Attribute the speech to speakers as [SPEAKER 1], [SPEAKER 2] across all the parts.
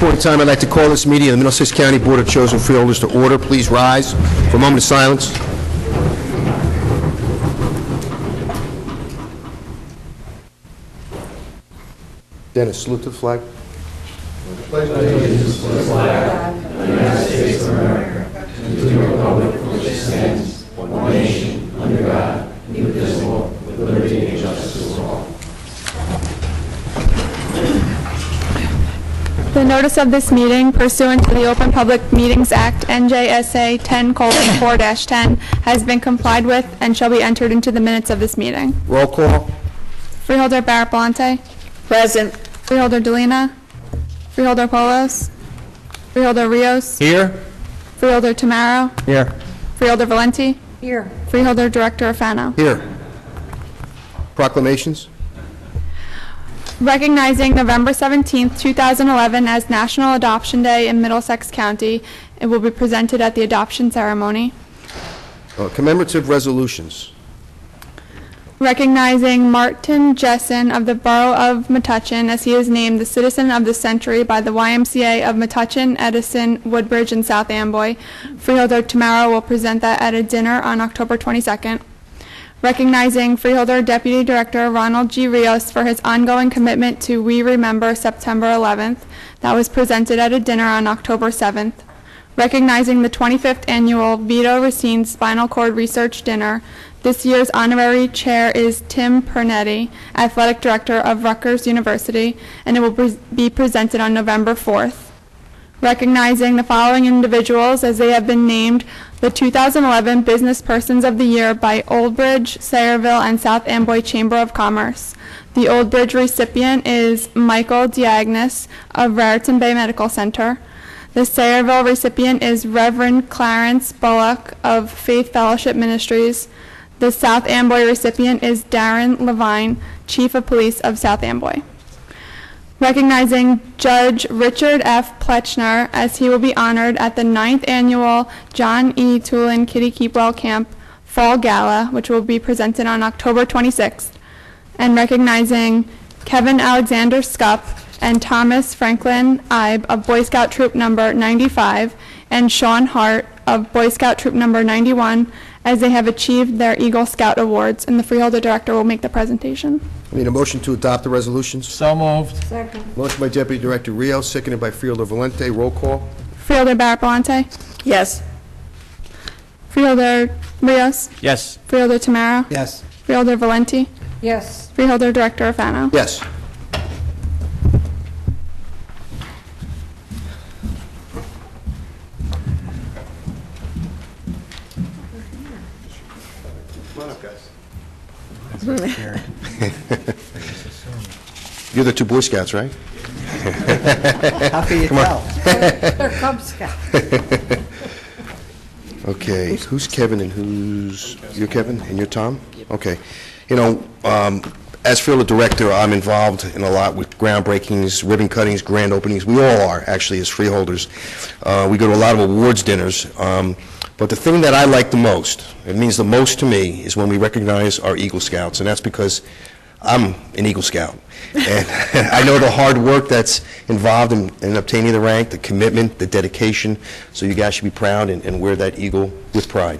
[SPEAKER 1] point in time, I'd like to call this meeting of the Middlesex County Board of Chosen Freeholders to order. Please rise for a moment of silence. Dennis, salute to the flag.
[SPEAKER 2] Pledge allegiance to the flag of the United States of America and to the republic for which it stands, one nation, under God, indivisible, with liberty and justice for all.
[SPEAKER 3] The notice of this meeting, pursuant to the Open Public Meetings Act, NJSA 10:4-10, has been complied with and shall be entered into the minutes of this meeting.
[SPEAKER 1] Roll call.
[SPEAKER 3] Freeholder Barrett-Belante.
[SPEAKER 4] Present.
[SPEAKER 3] Freeholder Dolina. Freeholder Polos. Freeholder Rios.
[SPEAKER 1] Here.
[SPEAKER 3] Freeholder Tamaro.
[SPEAKER 1] Here.
[SPEAKER 3] Freeholder Valenti.
[SPEAKER 4] Here.
[SPEAKER 3] Freeholder Director Afano.
[SPEAKER 1] Here. Proclamations.
[SPEAKER 3] Recognizing November 17th, 2011 as National Adoption Day in Middlesex County, it will be presented at the adoption ceremony.
[SPEAKER 1] Commemorative resolutions.
[SPEAKER 3] Recognizing Martin Jessen of the Borough of Metuchen as he is named the Citizen of the Century by the YMCA of Metuchen, Edison, Woodbridge, and South Amboy. Freeholder Tamaro will present that at a dinner on October 22nd. Recognizing Freeholder Deputy Director Ronald G. Rios for his ongoing commitment to We Remember September 11th. That was presented at a dinner on October 7th. Recognizing the 25th Annual Vito Racine Spinal Cord Research Dinner. This year's honorary chair is Tim Pernetti, Athletic Director of Rutgers University, and it will be presented on November 4th. Recognizing the following individuals as they have been named the 2011 Business Persons of the Year by Old Bridge, Sayreville, and South Amboy Chamber of Commerce. The Old Bridge recipient is Michael Diagnos of Raritan Bay Medical Center. The Sayreville recipient is Reverend Clarence Bullock of Faith Fellowship Ministries. The South Amboy recipient is Darren Levine, Chief of Police of South Amboy. Recognizing Judge Richard F. Pletchner as he will be honored at the 9th Annual John E. Tulin Kitty Keepwell Camp Fall Gala, which will be presented on October 26th. And recognizing Kevin Alexander Scupp and Thomas Franklin Ibe of Boy Scout Troop Number 95 and Sean Hart of Boy Scout Troop Number 91 as they have achieved their Eagle Scout Awards, and the Freeholder Director will make the presentation.
[SPEAKER 1] I need a motion to adopt the resolutions.
[SPEAKER 2] So moved.
[SPEAKER 4] Second.
[SPEAKER 1] Motion by Deputy Director Rios, seconded by Freeholder Valente. Roll call.
[SPEAKER 3] Freeholder Barrett-Belante.
[SPEAKER 4] Yes.
[SPEAKER 3] Freeholder Rios.
[SPEAKER 2] Yes.
[SPEAKER 3] Freeholder Tamaro.
[SPEAKER 2] Yes.
[SPEAKER 3] Freeholder Valenti.
[SPEAKER 4] Yes.
[SPEAKER 3] Freeholder Director Afano.
[SPEAKER 1] Yes. Come on up, guys. You're the two Boy Scouts, right?
[SPEAKER 2] How can you tell?
[SPEAKER 4] They're Cub Scouts.
[SPEAKER 1] Okay, who's Kevin and who's... You're Kevin and you're Tom? Okay. You know, as Freeholder Director, I'm involved in a lot with groundbreakings, ribbon cuttings, grand openings. We all are, actually, as freeholders. We go to a lot of awards dinners. But the thing that I like the most, it means the most to me, is when we recognize our Eagle Scouts, and that's because I'm an Eagle Scout. And I know the hard work that's involved in obtaining the rank, the commitment, the dedication, so you guys should be proud and wear that eagle with pride.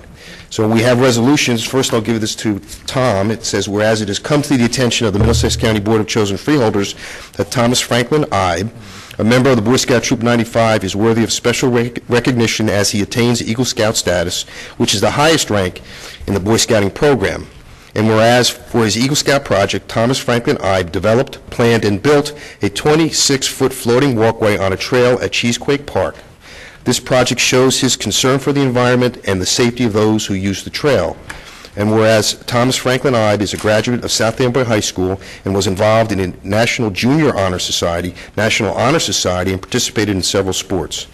[SPEAKER 1] So when we have resolutions, first I'll give this to Tom. It says, whereas it has come to the attention of the Middlesex County Board of Chosen Freeholders that Thomas Franklin Ibe, a member of the Boy Scout Troop 95, is worthy of special recognition as he attains Eagle Scout status, which is the highest rank in the Boy Scouting program. And whereas for his Eagle Scout project, Thomas Franklin Ibe developed, planned, and built a 26-foot floating walkway on a trail at Cheesequake Park. This project shows his concern for the environment and the safety of those who use the trail. And whereas Thomas Franklin Ibe is a graduate of South Amboy High School and was involved in a National Junior Honor Society, National Honor Society, and participated in several sports.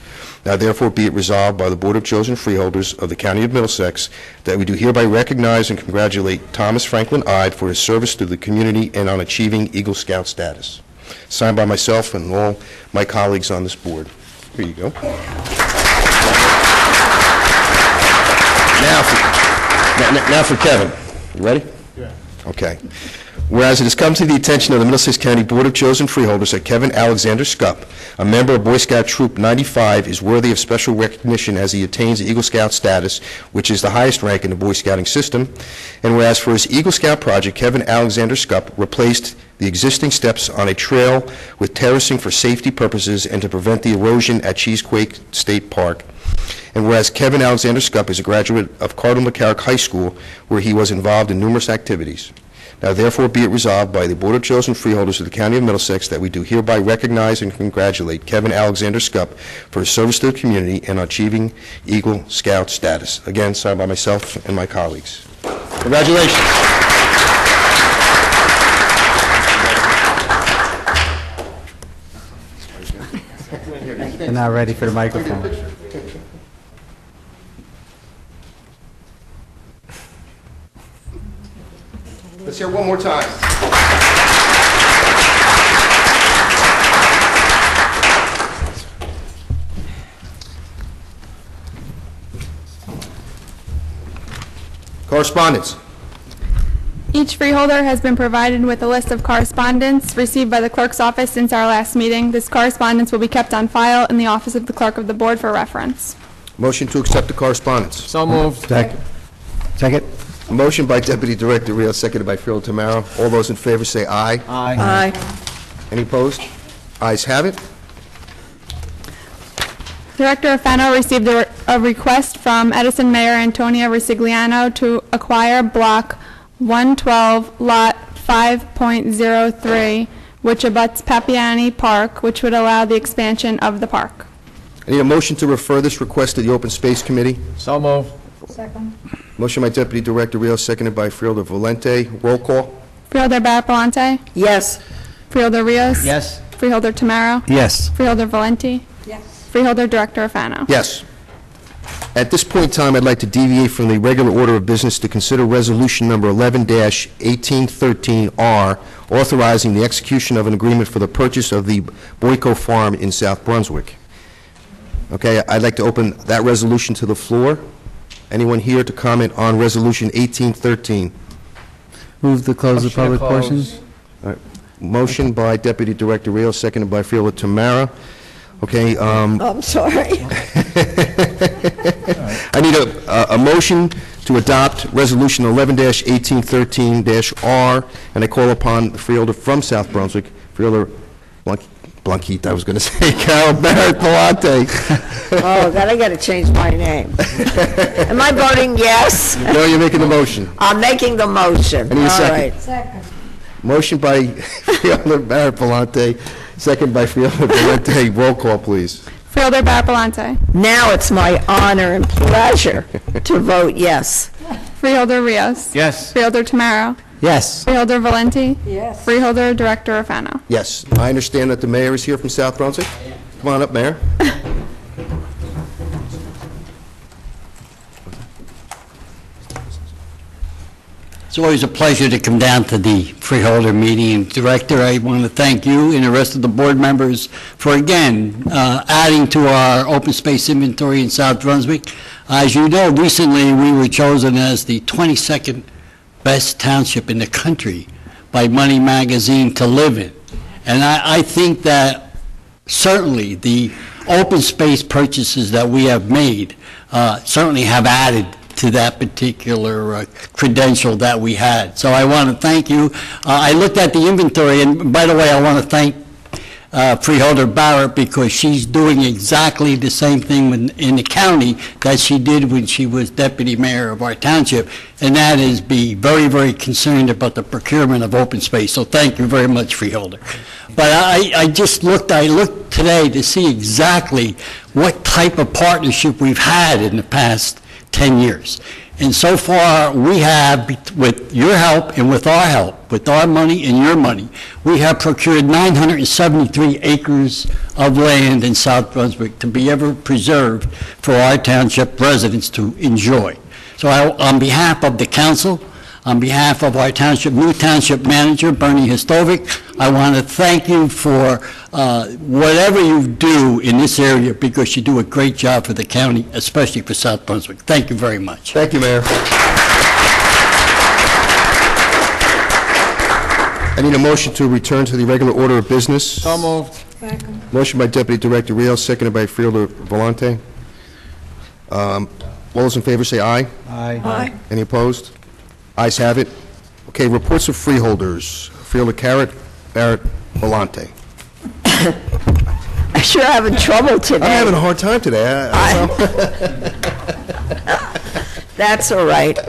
[SPEAKER 1] Now therefore be it resolved by the Board of Chosen Freeholders of the County of Middlesex that we do hereby recognize and congratulate Thomas Franklin Ibe for his service to the community and on achieving Eagle Scout status. Signed by myself and all my colleagues on this board. Here you go. Now for Kevin. You ready? Yeah. Okay. Whereas it has come to the attention of the Middlesex County Board of Chosen Freeholders that Kevin Alexander Scupp, a member of Boy Scout Troop 95, is worthy of special recognition as he attains Eagle Scout status, which is the highest rank in the Boy Scouting system. And whereas for his Eagle Scout project, Kevin Alexander Scupp replaced the existing steps on a trail with terracing for safety purposes and to prevent the erosion at Cheesequake State Park. And whereas Kevin Alexander Scupp is a graduate of Cardinal McCarrick High School, where he was involved in numerous activities. Now therefore be it resolved by the Board of Chosen Freeholders of the County of Middlesex that we do hereby recognize and congratulate Kevin Alexander Scupp for his service to the community and achieving Eagle Scout status. Again, signed by myself and my colleagues. Congratulations.
[SPEAKER 5] They're not ready for the microphone.
[SPEAKER 1] Let's hear it one more time. Correspondence.
[SPEAKER 3] Each freeholder has been provided with a list of correspondence received by the clerk's office since our last meeting. This correspondence will be kept on file in the office of the clerk of the board for reference.
[SPEAKER 1] Motion to accept the correspondence.
[SPEAKER 5] So moved. Second.
[SPEAKER 1] A motion by Deputy Director Rios, seconded by Freeholder Tamaro. All those in favor say aye.
[SPEAKER 5] Aye.
[SPEAKER 1] Any opposed? Ayes have it.
[SPEAKER 3] Director Fano received a request from Edison Mayor Antonia Risigliano to acquire Block 112, Lot 5.03, which abuts Papiani Park, which would allow the expansion of the park.
[SPEAKER 1] I need a motion to refer this request to the Open Space Committee.
[SPEAKER 5] So moved.
[SPEAKER 4] Second.
[SPEAKER 1] Motion by Deputy Director Rios, seconded by Freeholder Valente. Roll call.
[SPEAKER 3] Freeholder Barapalante?
[SPEAKER 4] Yes.
[SPEAKER 3] Freeholder Rios?
[SPEAKER 5] Yes.
[SPEAKER 3] Freeholder Tamaro?
[SPEAKER 5] Yes.
[SPEAKER 3] Freeholder Valenti?
[SPEAKER 4] Yes.
[SPEAKER 3] Freeholder Director Fano?
[SPEAKER 1] Yes. At this point in time, I'd like to deviate from the regular order of business to consider Resolution Number 11-1813R, authorizing the execution of an agreement for the purchase of the Boyko Farm in South Brunswick. Okay, I'd like to open that resolution to the floor. Anyone here to comment on Resolution 1813?
[SPEAKER 5] Move to close the public portion.
[SPEAKER 1] Motion by Deputy Director Rios, seconded by Freeholder Tamara. Okay,
[SPEAKER 4] I'm sorry.
[SPEAKER 1] I need a motion to adopt Resolution 11-1813-R, and I call upon the freeholder from South Brunswick, Freeholder Blanquita, I was going to say, Carol Barrett-Palante.
[SPEAKER 4] Oh, then I got to change my name. Am I voting yes?
[SPEAKER 1] No, you're making the motion.
[SPEAKER 4] I'm making the motion.
[SPEAKER 1] I need a
[SPEAKER 4] All
[SPEAKER 1] second.
[SPEAKER 4] right.
[SPEAKER 6] Second.
[SPEAKER 1] Motion by Freeholder Barrett-Palante, second by Freeholder Valente. Roll call, please.
[SPEAKER 3] Freeholder Barapalante?
[SPEAKER 4] Now it's my honor and pleasure to vote yes.
[SPEAKER 3] Freeholder Rios?
[SPEAKER 5] Yes.
[SPEAKER 3] Freeholder Tamaro?
[SPEAKER 5] Yes.
[SPEAKER 3] Freeholder Valenti?
[SPEAKER 6] Yes.
[SPEAKER 3] Freeholder Director Fano?
[SPEAKER 1] Yes, I understand that the mayor is here from South Brunswick. Come on up, Mayor.
[SPEAKER 7] It's always a pleasure to come down to the Freeholder meeting. And Director, I want to thank you and the rest of the board members for, again, adding to our open space inventory in South Brunswick. As you know, recently we were chosen as the 22nd best township in the country by Money Magazine to live in. And I think that certainly the open space purchases that we have made certainly have added to that particular credential that we had. So I want to thank you. I looked at the inventory, and by the way, I want to thank Freeholder Barrett, because she's doing exactly the same thing in the county that she did when she was deputy mayor of our township, and that is be very, very concerned about the procurement of open space. So thank you very much, Freeholder. But I looked today to see exactly what type of partnership we've had in the past 10 years. And so far, we have, with your help and with our help, with our money and your money, we have procured 973 acres of land in South Brunswick to be ever preserved for our township residents to enjoy. So on behalf of the council, on behalf of our new township manager, Bernie Histovic, I want to thank you for whatever you do in this area, because you do a great job for the county, especially for South Brunswick. Thank you very much.
[SPEAKER 1] Thank you, Mayor. I need a motion to return to the regular order of business.
[SPEAKER 5] So moved.
[SPEAKER 1] Motion by Deputy Director Rios, seconded by Freeholder Volante. All those in favor say aye.
[SPEAKER 5] Aye.
[SPEAKER 1] Any opposed? Ayes have it. Okay, reports of freeholders. Freeholder Barrett, Volante.
[SPEAKER 4] I'm sure having trouble today.
[SPEAKER 1] I'm having a hard time today.
[SPEAKER 4] That's all right.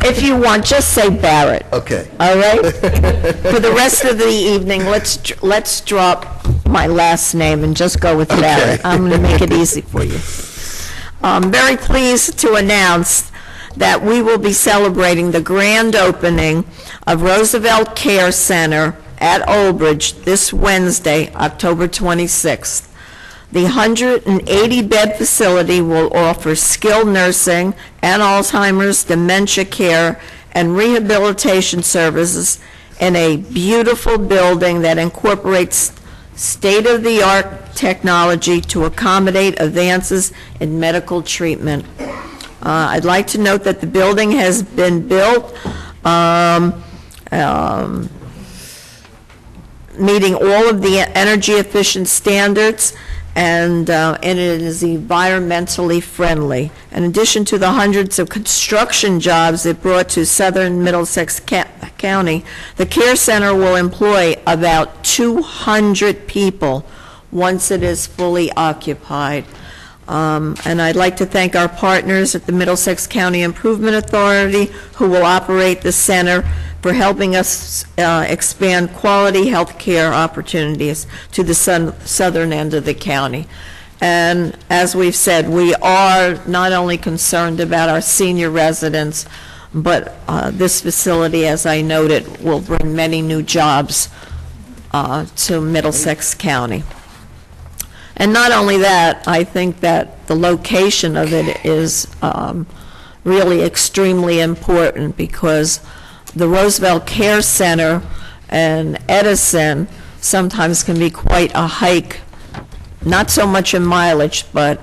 [SPEAKER 4] If you want, just say Barrett.
[SPEAKER 1] Okay.
[SPEAKER 4] All right? For the rest of the evening, let's drop my last name and just go with Barrett. I'm going to make it easy for you. I'm very pleased to announce that we will be celebrating the grand opening of Roosevelt Care Center at Old Bridge this Wednesday, October 26th. The 180-bed facility will offer skilled nursing and Alzheimer's, dementia care, and rehabilitation services in a beautiful building that incorporates state-of-the-art technology to accommodate advances in medical treatment. I'd like to note that the building has been built meeting all of the energy efficient standards, and it is environmentally friendly. In addition to the hundreds of construction jobs it brought to southern Middlesex County, the care center will employ about 200 people once it is fully occupied. And I'd like to thank our partners at the Middlesex County Improvement Authority, who will operate the center, for helping us expand quality health care opportunities to the southern end of the county. And as we've said, we are not only concerned about our senior residents, but this facility, as I noted, will bring many new jobs to Middlesex County. And not only that, I think that the location of it is really extremely important, because the Roosevelt Care Center and Edison sometimes can be quite a hike, not so much in mileage, but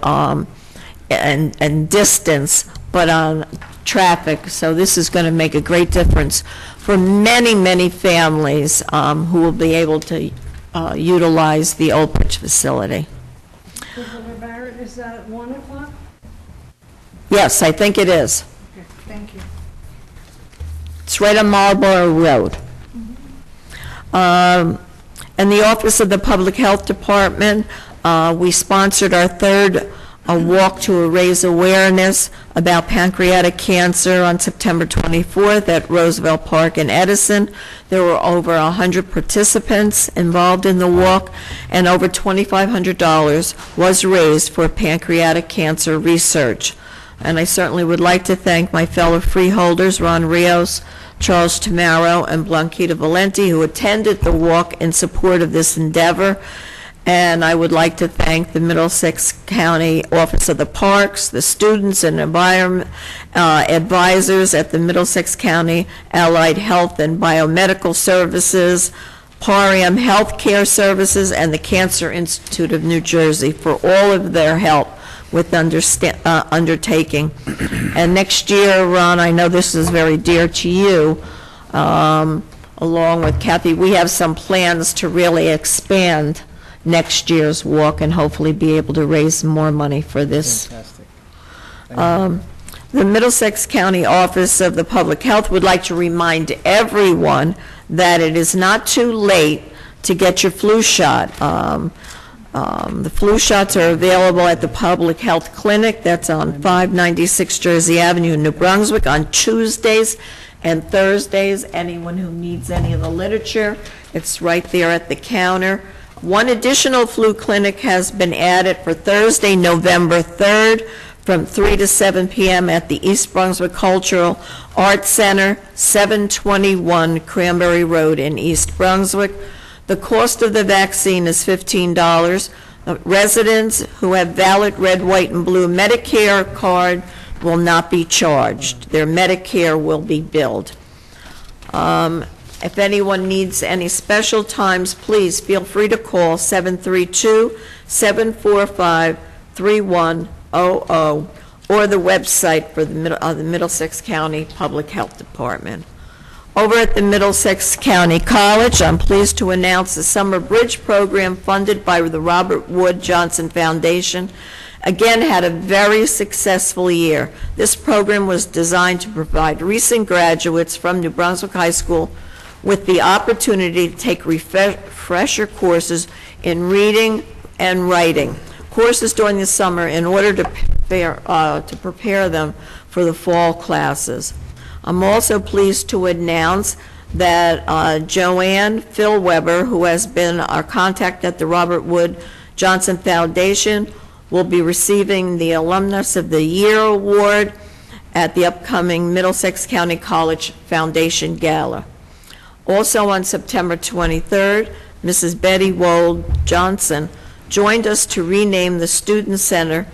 [SPEAKER 4] and distance, but on traffic. So this is going to make a great difference for many, many families who will be able to utilize the Old Bridge facility.
[SPEAKER 2] Mr. Barrett, is that at 1 o'clock?
[SPEAKER 4] Yes, I think it is.
[SPEAKER 2] Okay, thank you.
[SPEAKER 4] It's right on Marlborough Road. And the Office of the Public Health Department, we sponsored our third walk to raise awareness about pancreatic cancer on September 24th at Roosevelt Park in Edison. There were over 100 participants involved in the walk, and over $2,500 was raised for pancreatic cancer research. And I certainly would like to thank my fellow freeholders, Ron Rios, Charles Tamaro, and Blanquita Valenti, who attended the walk in support of this endeavor. And I would like to thank the Middlesex County Office of the Parks, the students and environment advisors at the Middlesex County Allied Health and Biomedical Services, Parium Healthcare Services, and the Cancer Institute of New Jersey for all of their help with undertaking. And next year, Ron, I know this is very dear to you, along with Kathy, we have some plans to really expand next year's walk and hopefully be able to raise more money for this.
[SPEAKER 5] Fantastic.
[SPEAKER 4] The Middlesex County Office of the Public Health would like to remind everyone that it is not too late to get your flu shot. The flu shots are available at the Public Health Clinic. That's on 596 Jersey Avenue in New Brunswick on Tuesdays and Thursdays. Anyone who needs any of the literature, it's right there at the counter. One additional flu clinic has been added for Thursday, November 3rd, from 3 to 7 p.m. at the East Brunswick Cultural Arts Center, 721 Cranberry Road in East Brunswick. The cost of the vaccine is $15. Residents who have valid red, white, and blue Medicare card will not be charged. Their Medicare will be billed. If anyone needs any special times, please feel free to call 732-745-3100 or the website for the Middlesex County Public Health Department. Over at the Middlesex County College, I'm pleased to announce the Summer Bridge Program funded by the Robert Wood Johnson Foundation again had a very successful year. This program was designed to provide recent graduates from New Brunswick High School with the opportunity to take refresher courses in reading and writing, courses during the summer in order to prepare them for the fall classes. I'm also pleased to announce that Joanne Philweber, who has been our contact at the Robert Wood Johnson Foundation, will be receiving the Alumnus of the Year Award at the upcoming Middlesex County College Foundation Gala. Also on September 23rd, Mrs. Betty Wold Johnson joined us to rename the Student Center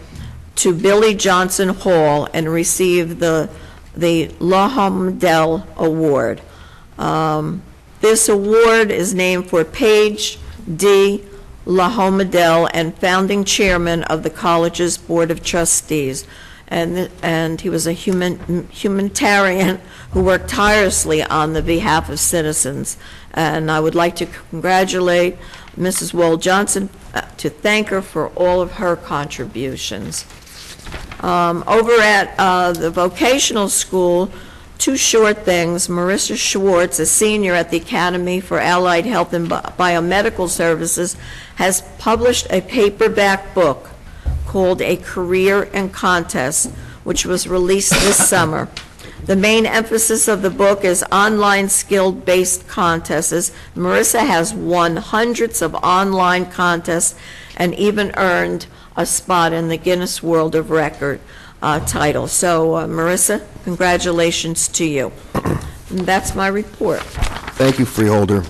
[SPEAKER 4] to Billy Johnson Hall and receive the Lahomedel Award. This award is named for Paige D. Lahomedel, and founding chairman of the college's Board of Trustees. And he was a humanitarian who worked tirelessly on the behalf of citizens. And I would like to congratulate Mrs. Wold Johnson, to thank her for all of her contributions. Over at the vocational school, two short things. Marissa Schwartz, a senior at the Academy for Allied Health and Biomedical Services, has published a paperback book called A Career and Contest, which was released this summer. The main emphasis of the book is online skill-based contests. Marissa has won hundreds of online contests and even earned a spot in the Guinness World of Record title. So, Marissa, congratulations to you. And that's my report.
[SPEAKER 1] Thank you, Freeholder.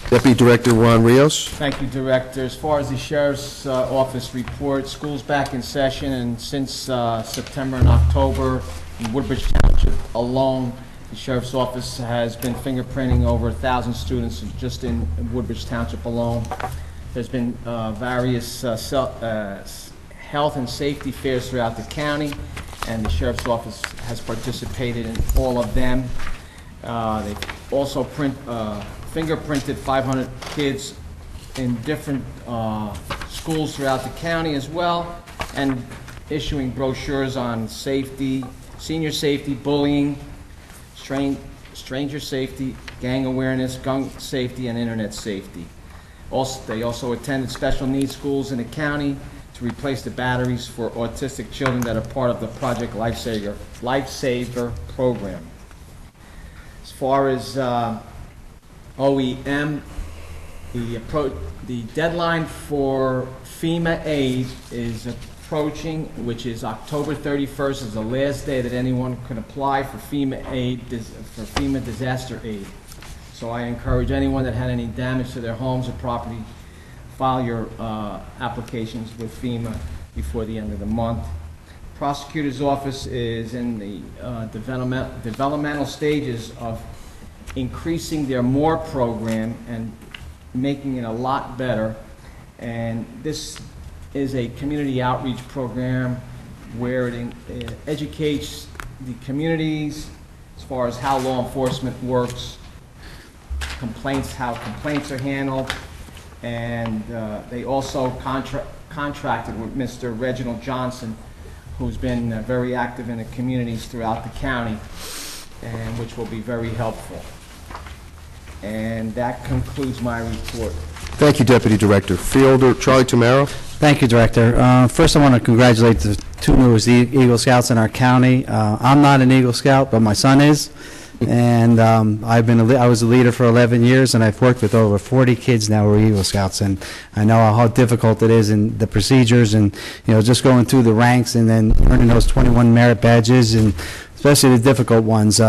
[SPEAKER 1] Deputy Director Ron Rios.
[SPEAKER 2] Thank you, Director. As far as the Sheriff's Office report, school's back in session, and since September and October, in Woodbridge Township alone, the Sheriff's Office has been fingerprinting over 1,000 students just in Woodbridge Township alone. There's been various health and safety fairs throughout the county, and the Sheriff's Office has participated in all of them. They've also fingerprinted 500 kids in different schools throughout the county as well, and issuing brochures on safety, senior safety, bullying, stranger safety, gang awareness, gun safety, and internet safety. They also attended special needs schools in the county to replace the batteries for autistic children that are part of the Project Lifesaver program. As far as OEM, the deadline for FEMA aid is approaching, which is October 31st is the last day that anyone can apply for FEMA aid, for FEMA disaster aid. So I encourage anyone that had any damage to their homes or property, file your applications with FEMA before the end of the month. Prosecutor's office is in the developmental stages of increasing their MORE program and making it a lot better. And this is a community outreach program where it educates the communities as far as how law enforcement works, how complaints are handled, and they also contracted with Mr. Reginald Johnson, who's been very active in the communities throughout the county, and which will be very helpful. And that concludes my report.
[SPEAKER 1] Thank you, Deputy Director. Freeholder Charlie Tamaro.
[SPEAKER 5] Thank you, Director. First, I want to congratulate the two newest Eagle Scouts in our county. I'm not an Eagle Scout, but my son is. And I was a leader for 11 years, and I've worked with over 40 kids now who are Eagle Scouts, and I know how difficult it is in the procedures, and just going through the ranks and then earning those 21 merit badges, and especially the difficult ones,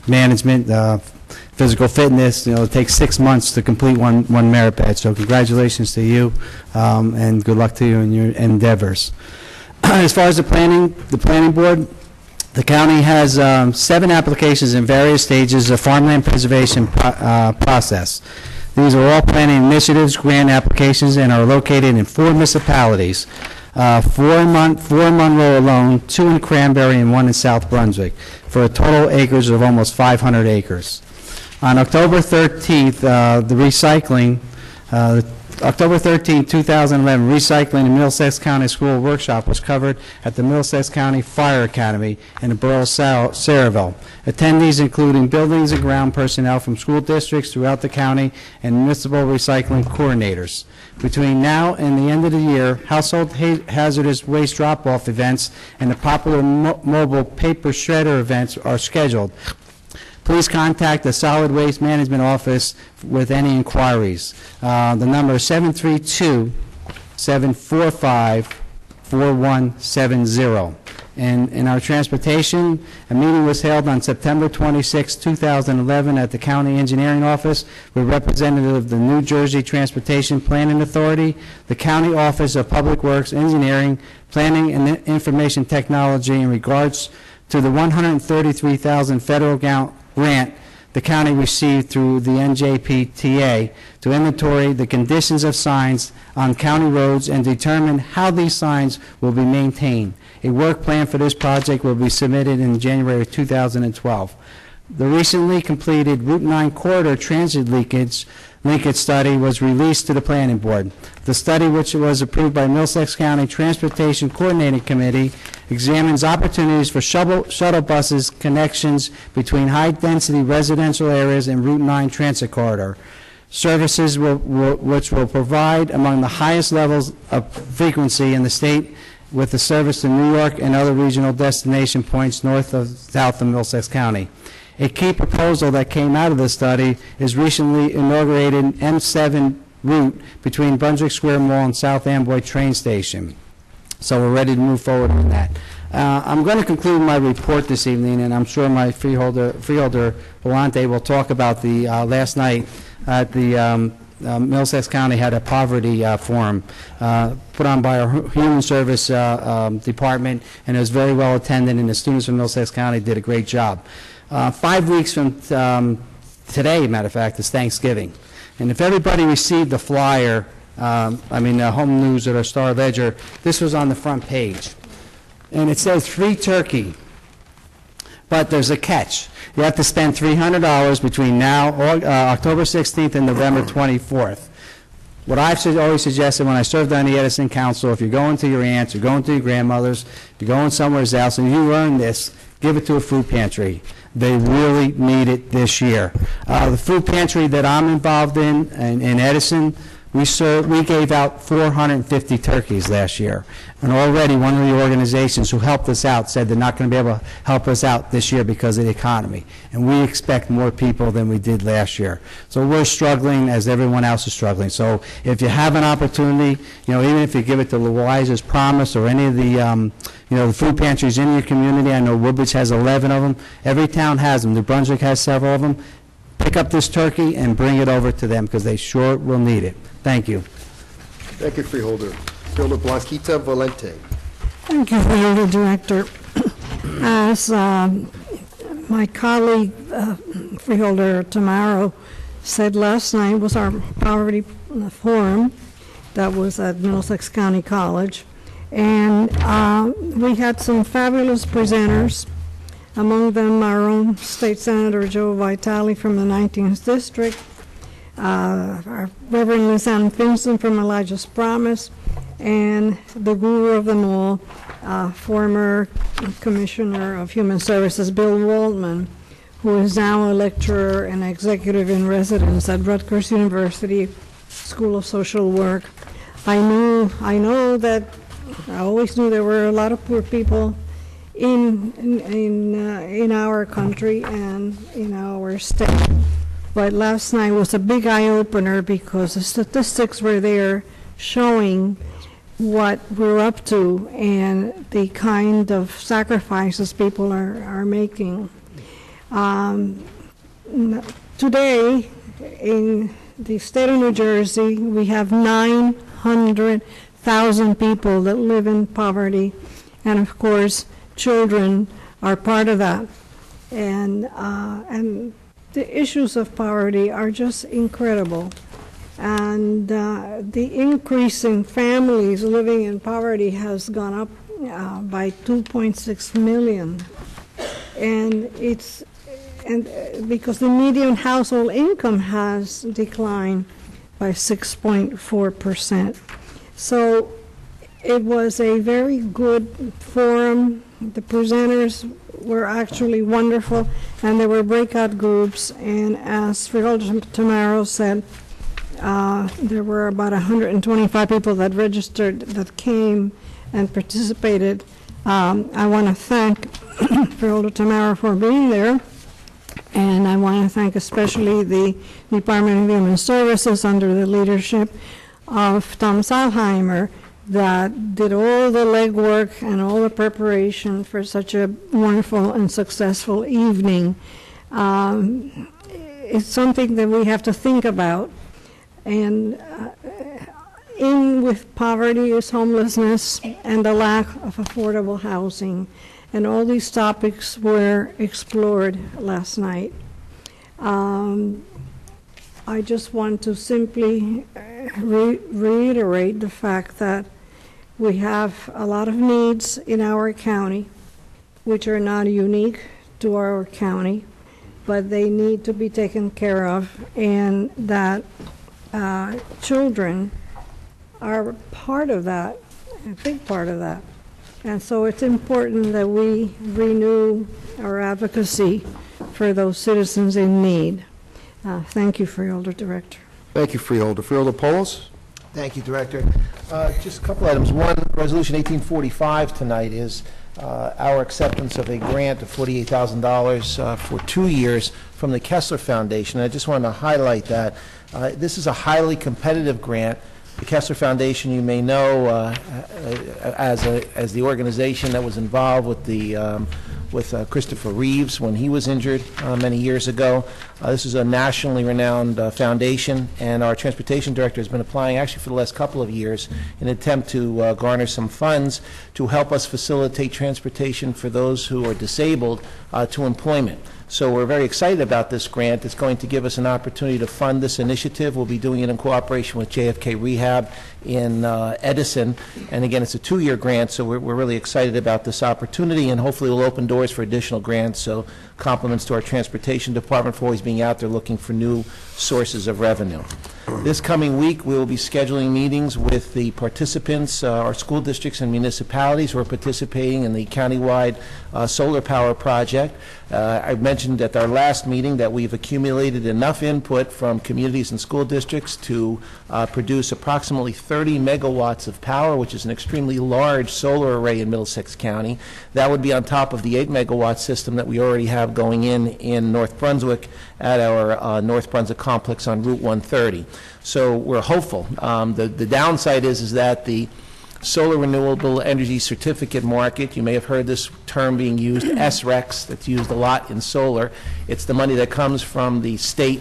[SPEAKER 5] management, physical fitness. It takes 6 months to complete one merit badge. So congratulations to you, and good luck to you in your endeavors. As far as the planning board. The county has 7 applications in various stages of farmland preservation process. These are all planning initiatives, grant applications, and are located in 4 municipalities, 4 in Monroe alone, 2 in Cranberry, and 1 in South Brunswick. for a total acres of almost 500 acres. On October 13th, October 13, 2011, recycling in Middlesex County School workshop was covered at the Middlesex County Fire Academy in the borough of Saraville. Attendees including buildings and ground personnel from school districts throughout the county and municipal recycling coordinators. Between now and the end of the year, household hazardous waste drop-off events and the popular mobile paper shredder events are scheduled. Please contact the Solid Waste Management Office with any inquiries. The number is 732-745-4170. And in our transportation, a meeting was held on September 26, 2011 at the County Engineering Office with representatives of the New Jersey Transportation Planning Authority, the County Office of Public Works Engineering, Planning and Information Technology in regards to the $133,000 federal grant the county received through the NJPTA to inventory the conditions of signs on county roads and determine how these signs will be maintained. A work plan for this project will be submitted in January 2012. The recently completed Route 9 corridor transit linkage study was released to the Planning Board. The study, which was approved by Middlesex County Transportation Coordinating Committee, examines opportunities for shuttle buses connections between high-density residential areas and Route 9 transit corridor. Services which will provide among the highest levels of frequency in the state with the service to New York and other regional destination points south of Middlesex County. A key proposal that came out of this study is recently inaugurated M7 route between Brunswick Square Mall and South Amboy train station. So we're ready to move forward on that. I'm going to conclude my report this evening, and I'm sure my freeholder Volante will talk about the last night at the Middlesex County had a poverty forum put on by our Human Service Department, and it was very well attended, and the students from Middlesex County did a great job. 5 weeks from today, matter of fact, is Thanksgiving. And if everybody received the flyer, the home news or the Star Ledger, this was on the front page. And it says free turkey. But there's a catch. You have to spend $300 between now, October 16th and November 24th. What I've always suggested when I served on the Edison Council, if you're going to your aunts, you're going to your grandmothers, you're going somewhere else, and you earn this, give it to a food pantry. They really need it this year. The food pantry that I'm involved in Edison, we gave out 450 turkeys last year. And already one of the organizations who helped us out said they're not going to be able to help us out this year because of the economy. And we expect more people than we did last year. So we're struggling as everyone else is struggling. So if you have an opportunity, even if you give it to Louisa's Promise or any of the the food pantries in your community, I know Woodbridge has 11 of them. Every town has them. New Brunswick has several of them. Pick up this turkey and bring it over to them because they sure will need it. Thank you.
[SPEAKER 1] Thank you, Freeholder. Freeholder Blanquita Valente.
[SPEAKER 6] Thank you, Freeholder Director. As my colleague, Freeholder Tamaro, said last night was our poverty forum that was at Middlesex County College. And we had some fabulous presenters, among them our own State Senator Joe Vitale from the 19th District, our Reverend Lisanne Finson from Elijah's Promise, and the guru of them all, former Commissioner of Human Services Bill Waldman, who is now a lecturer and executive in residence at Rutgers University School of Social Work. I always knew there were a lot of poor people in our country and in our state. But last night was a big eye-opener because the statistics were there showing what we're up to and the kind of sacrifices people are making. Today, in the state of New Jersey, we have 900,000 people that live in poverty, and of course, children are part of that. And the issues of poverty are just incredible. And the increase in families living in poverty has gone up by 2.6 million. and because the median household income has declined by 6.4%. So it was a very good forum. The presenters were actually wonderful, and there were breakout groups, and as Freeholder Tamaro said, there were about 125 people that registered, that came and participated. I want to thank Freeholder Tamaro for being there, and I want to thank especially the Department of Human Services under the leadership of Tom Salheimer that did all the legwork and all the preparation for such a wonderful and successful evening. It's something that we have to think about. And in with poverty is homelessness and the lack of affordable housing. And all these topics were explored last night. I just want to simply reiterate the fact that we have a lot of needs in our county, which are not unique to our county, but they need to be taken care of, and that children are part of that, a big part of that. And so it's important that we renew our advocacy for those citizens in need. Thank you, Freeholder Director.
[SPEAKER 1] Thank you, Freeholder. Freeholder Polos?
[SPEAKER 2] Thank you, Director. Just a couple items. One, Resolution 1845 tonight is our acceptance of a grant of $48,000 for 2 years from the Kessler Foundation. I just wanted to highlight that. This is a highly competitive grant. The Kessler Foundation, you may know, as the organization that was involved with the with Christopher Reeves when he was injured many years ago. This is a nationally renowned foundation, and our transportation director has been applying actually for the last couple of years in an attempt to garner some funds to help us facilitate transportation for those who are disabled to employment. So we're very excited about this grant. It's going to give us an opportunity to fund this initiative. We'll be doing it in cooperation with JFK Rehab in Edison. And again, it's a 2-year grant, so we're really excited about this opportunity, and hopefully we'll open doors for additional grants. So compliments to our transportation department for always being out there looking for new sources of revenue. This coming week, we will be scheduling meetings with the participants, our school districts and municipalities who are participating in the countywide solar power project. I mentioned at our last meeting that we've accumulated enough input from communities and school districts to produce approximately 30 megawatts of power, which is an extremely large solar array in Middlesex County. That would be on top of the 8 megawatt system that we already have going in North Brunswick at our North Brunswick complex on Route 130. So we're hopeful. The downside is that the solar renewable energy certificate market, you may have heard this term being used, SRECs, that's used a lot in solar. It's the money that comes from the state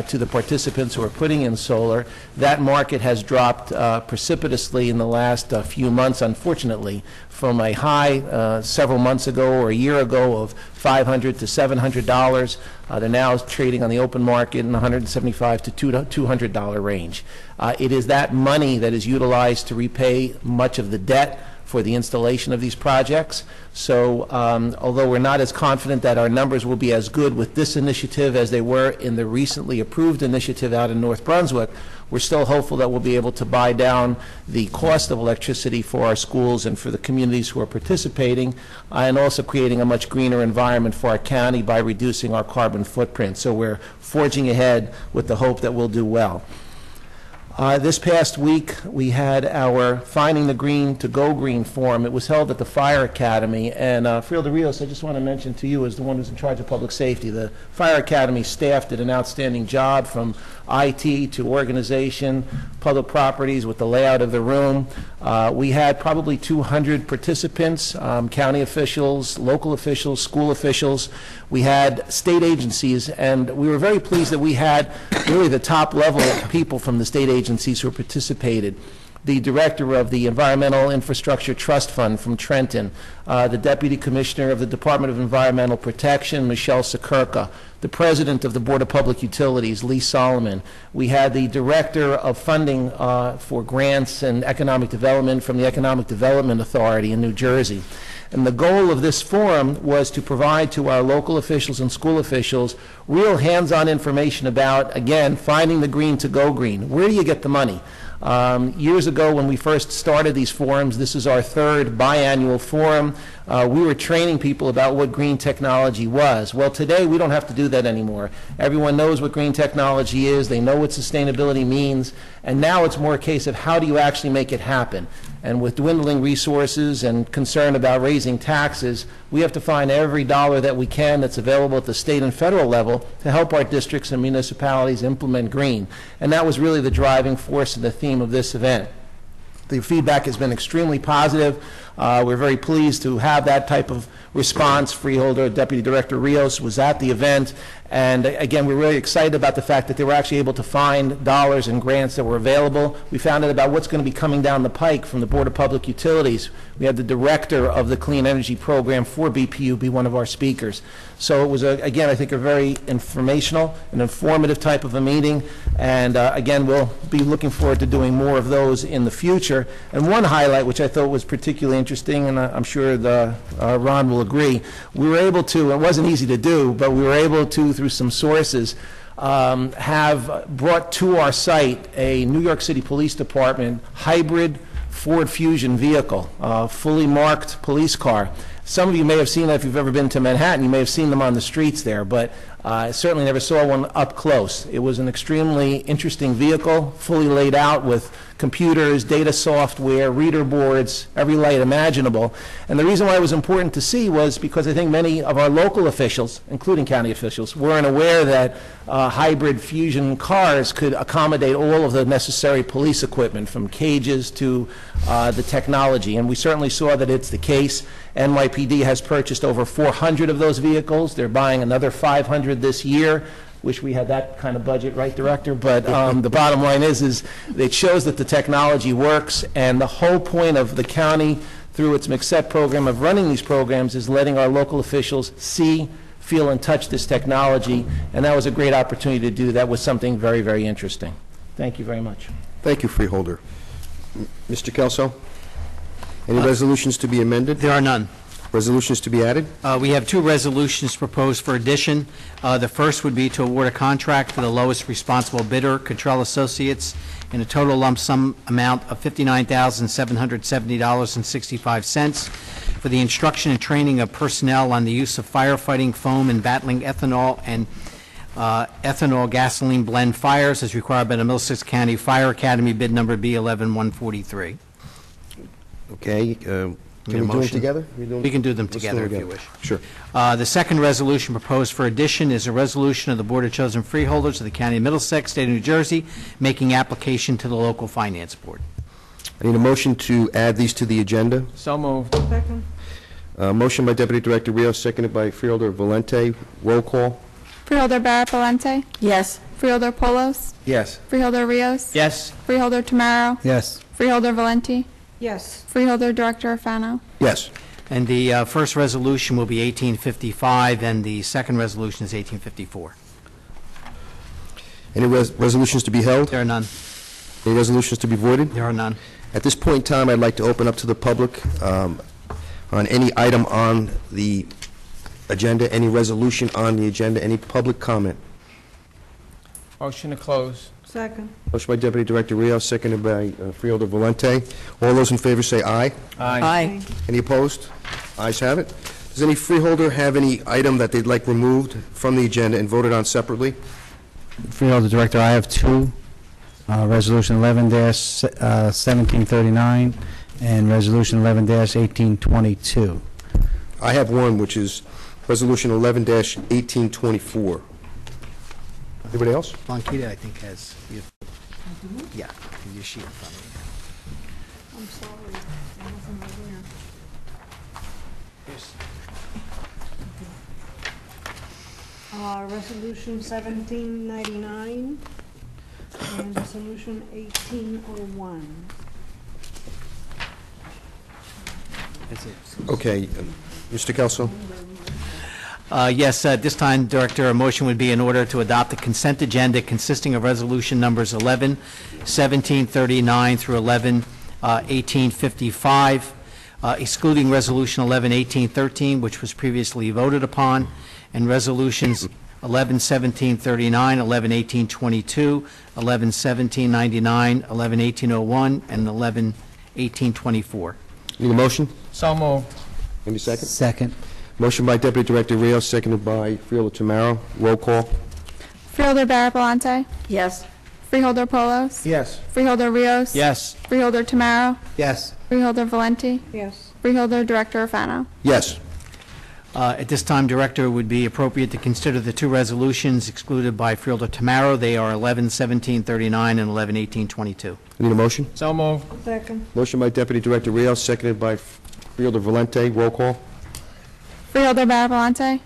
[SPEAKER 2] to the participants who are putting in solar. That market has dropped precipitously in the last few months, unfortunately, from a high several months ago or a year ago of $500 to $700. They're now trading on the open market in the $175 to $200 range. It is that money that is utilized to repay much of the debt for the installation of these projects. So although we're not as confident that our numbers will be as good with this initiative as they were in the recently approved initiative out in North Brunswick, we're still hopeful that we'll be able to buy down the cost of electricity for our schools and for the communities who are participating, and also creating a much greener environment for our county by reducing our carbon footprint. So we're forging ahead with the hope that we'll do well. This past week, we had our Finding the Green to Go Green forum. It was held at the Fire Academy, and Freeholder Rios, I just want to mention to you, as the one who's in charge of public safety, the Fire Academy staff did an outstanding job, from IT to organization, public properties, with the layout of the room. We had probably 200 participants, county officials, local officials, school officials. We had state agencies, and we were very pleased that we had really the top level people from the state agencies who participated.
[SPEAKER 8] the director of the Environmental Infrastructure Trust Fund from Trenton, the Deputy Commissioner of the Department of Environmental Protection, Michelle Sekurka, the President of the Board of Public Utilities, Lee Solomon. We had the Director of Funding for Grants and Economic Development from the Economic Development Authority in New Jersey. And the goal of this forum was to provide to our local officials and school officials real hands-on information about, again, finding the green to go green. Where do you get the money? Years ago, when we first started these forums, this is our third biannual forum, we were training people about what green technology was. Well, today we don't have to do that anymore. Everyone knows what green technology is, they know what sustainability means, and now it's more a case of how do you actually make it happen. And with dwindling resources and concern about raising taxes, we have to find every dollar that we can that's available at the state and federal level to help our districts and municipalities implement green. And that was really the driving force and the theme of this event. The feedback has been extremely positive. We're very pleased to have that type of response. Freeholder Deputy Director Rios was at the event, and again, we're really excited about the fact that they were actually able to find dollars and grants that were available. We found out about what's going to be coming down the pike from the Board of Public Utilities. We had the director of the Clean Energy Program for BPU be one of our speakers. So it was, again, I think a very informational and informative type of a meeting, and again, we'll be looking forward to doing more of those in the future. And one highlight, which I thought was particularly interesting, and I'm sure Ron will agree, we were able to, it wasn't easy to do, but we were able to, through some sources, have brought to our site a New York City Police Department hybrid Ford Fusion vehicle, fully marked police car. Some of you may have seen that if you've ever been to Manhattan. You may have seen them on the streets there, but I certainly never saw one up close. It was an extremely interesting vehicle, fully laid out with computers, data software, reader boards, every light imaginable. And the reason why it was important to see was because I think many of our local officials, including county officials, weren't aware that hybrid Fusion cars could accommodate all of the necessary police equipment, from cages to the technology. And we certainly saw that it's the case. NYPD has purchased over 400 of those vehicles. They're buying another 500 this year. Wish we had that kind of budget, right, Director? But the bottom line is it shows that the technology works, and the whole point of the county, through its MCSET program of running these programs, is letting our local officials see, feel, and touch this technology, and that was a great opportunity to do that with something very, very interesting. Thank you very much.
[SPEAKER 1] Thank you, Freeholder. Mr. Kelso, any resolutions to be amended?
[SPEAKER 9] There are none.
[SPEAKER 1] Resolutions to be added?
[SPEAKER 9] We have two resolutions proposed for addition. The first would be to award a contract to the lowest responsible bidder, Cottrell Associates, in a total lump sum amount of $59,770.65 for the instruction and training of personnel on the use of firefighting foam and battling ethanol and ethanol gasoline blend fires as required by the Middlesex County Fire Academy, bid number B11143.
[SPEAKER 1] Okay. Can we do them together?
[SPEAKER 9] We can do them together if you wish.
[SPEAKER 1] Sure.
[SPEAKER 9] The second resolution proposed for addition is a resolution of the Board of Chosen Freeholders of the County of Middlesex, State of New Jersey, making application to the local finance board.
[SPEAKER 1] I need a motion to add these to the agenda.
[SPEAKER 8] So moved.
[SPEAKER 6] Second.
[SPEAKER 1] Motion by Deputy Director Rios, seconded by Freeholder Valente. Roll call.
[SPEAKER 3] Freeholder Barrett Valente.
[SPEAKER 4] Yes.
[SPEAKER 3] Freeholder Polos.
[SPEAKER 1] Yes.
[SPEAKER 3] Freeholder Rios.
[SPEAKER 9] Yes.
[SPEAKER 3] Freeholder Tamaro.
[SPEAKER 5] Yes.
[SPEAKER 3] Freeholder Valenti.
[SPEAKER 6] Yes.
[SPEAKER 3] Freeholder Director Afano.
[SPEAKER 1] Yes.
[SPEAKER 9] And the first resolution will be 1855, and the second resolution is 1854.
[SPEAKER 1] Any resolutions to be held?
[SPEAKER 9] There are none.
[SPEAKER 1] Any resolutions to be voided?
[SPEAKER 9] There are none.
[SPEAKER 1] At this point in time, I'd like to open up to the public on any item on the agenda, any resolution on the agenda, any public comment.
[SPEAKER 8] Motion to close.
[SPEAKER 6] Second.
[SPEAKER 1] Motion by Deputy Director Rios, seconded by Freeholder Valente. All those in favor say aye.
[SPEAKER 4] Aye.
[SPEAKER 1] Any opposed? Ayes have it. Does any freeholder have any item that they'd like removed from the agenda and voted on separately?
[SPEAKER 5] Freeholder Director, I have two, Resolution 11-1739 and Resolution 11-1822.
[SPEAKER 1] I have one, which is Resolution 11-1824. Anybody else?
[SPEAKER 9] Blanquita, I think, has, yeah, your sheet in front of you.
[SPEAKER 6] I'm sorry. I wasn't aware. Resolution 1799 and Resolution 1801.
[SPEAKER 1] Okay, Mr. Kelso?
[SPEAKER 9] Yes, at this time, Director, a motion would be in order to adopt the consent agenda consisting of resolution numbers 11, 1739 through 11, 1855, excluding resolution 11, 1813, which was previously voted upon, and resolutions 11, 1739, 11, 1822, 11, 1799, 11, 1801, and 11, 1824.
[SPEAKER 1] Need a motion?
[SPEAKER 8] So moved.
[SPEAKER 1] Any second?
[SPEAKER 5] Second.
[SPEAKER 1] Motion by Deputy Director Rios, seconded by Freeholder Tamaro. Roll call.
[SPEAKER 3] Freeholder Barabalante,
[SPEAKER 4] Yes.
[SPEAKER 3] Freeholder Polos,
[SPEAKER 8] Yes.
[SPEAKER 3] Freeholder Rios.
[SPEAKER 9] Yes.
[SPEAKER 3] Freeholder Tamaro,
[SPEAKER 5] Yes.
[SPEAKER 3] Freeholder Valenti,
[SPEAKER 6] Yes.
[SPEAKER 3] Freeholder Director Alfano.
[SPEAKER 1] Yes.
[SPEAKER 9] At this time, Director, it would be appropriate to consider the two resolutions excluded by Freeholder Tamaro. They are 11, 1739 and 11, 1822.
[SPEAKER 1] Need a motion?
[SPEAKER 8] So moved.
[SPEAKER 6] Second.
[SPEAKER 1] Motion by Deputy Director Rios, seconded by Freeholder Valente. Roll call.
[SPEAKER 3] Freeholder Barabalante,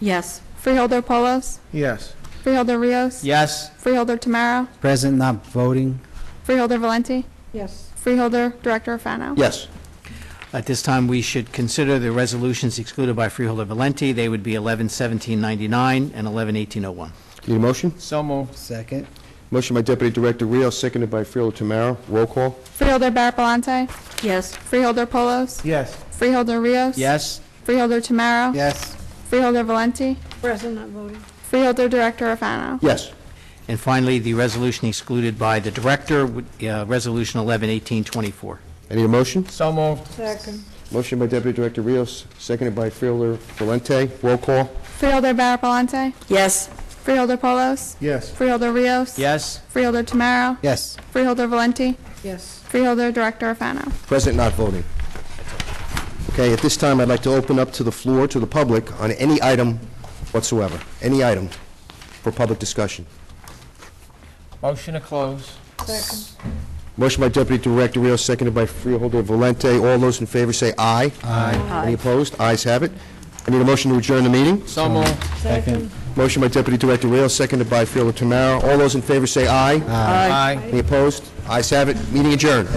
[SPEAKER 4] Yes.
[SPEAKER 3] Freeholder Polos,
[SPEAKER 8] Yes.
[SPEAKER 3] Freeholder Rios.
[SPEAKER 9] Yes.
[SPEAKER 3] Freeholder Tamaro,
[SPEAKER 5] Present, not voting.
[SPEAKER 3] Freeholder Valenti,
[SPEAKER 6] Yes.
[SPEAKER 3] Freeholder Director Alfano.
[SPEAKER 1] Yes.
[SPEAKER 9] At this time, we should consider the resolutions excluded by Freeholder Valenti. They would be 11, 1799 and 11, 1801.
[SPEAKER 1] Need a motion?
[SPEAKER 8] So moved.
[SPEAKER 5] Second.
[SPEAKER 1] Motion by Deputy Director Rios, seconded by Freeholder Tamaro. Roll call.
[SPEAKER 3] Freeholder Barabalante,
[SPEAKER 4] Yes.
[SPEAKER 3] Freeholder Polos,
[SPEAKER 8] Yes.
[SPEAKER 3] Freeholder Rios.
[SPEAKER 9] Yes.
[SPEAKER 3] Freeholder Tamaro,
[SPEAKER 5] Yes.
[SPEAKER 3] Freeholder Valenti,
[SPEAKER 6] Present, not voting.
[SPEAKER 3] Freeholder Director Alfano.
[SPEAKER 1] Yes.
[SPEAKER 9] And finally, the resolution excluded by the Director, Resolution 11, 1824.
[SPEAKER 1] I need a motion?
[SPEAKER 8] So moved.
[SPEAKER 6] Second.
[SPEAKER 1] Motion by Deputy Director Rios, seconded by Freeholder Valente. Roll call.
[SPEAKER 3] Freeholder Barabalante,
[SPEAKER 4] Yes.
[SPEAKER 3] Freeholder Polos,
[SPEAKER 8] Yes.
[SPEAKER 3] Freeholder Rios.
[SPEAKER 9] Yes.
[SPEAKER 3] Freeholder Tamaro,
[SPEAKER 5] Yes.
[SPEAKER 3] Freeholder Valenti,
[SPEAKER 6] Yes.
[SPEAKER 3] Freeholder Director Alfano.
[SPEAKER 1] Present, not voting. Okay, at this time, I'd like to open up to the floor, to the public, on any item whatsoever. Any item for public discussion.
[SPEAKER 8] Motion to close.
[SPEAKER 6] Second.
[SPEAKER 1] Motion by Deputy Director Rios, seconded by Freeholder Valente. All those in favor say aye.
[SPEAKER 5] Aye.
[SPEAKER 1] Any opposed? Ayes have it. I need a motion to adjourn the meeting.
[SPEAKER 8] So moved.
[SPEAKER 6] Second.
[SPEAKER 1] Motion by Deputy Director Rios, seconded by Freeholder Tamaro. All those in favor say aye.
[SPEAKER 8] Aye.
[SPEAKER 1] Any opposed? Ayes have it. Meeting adjourned.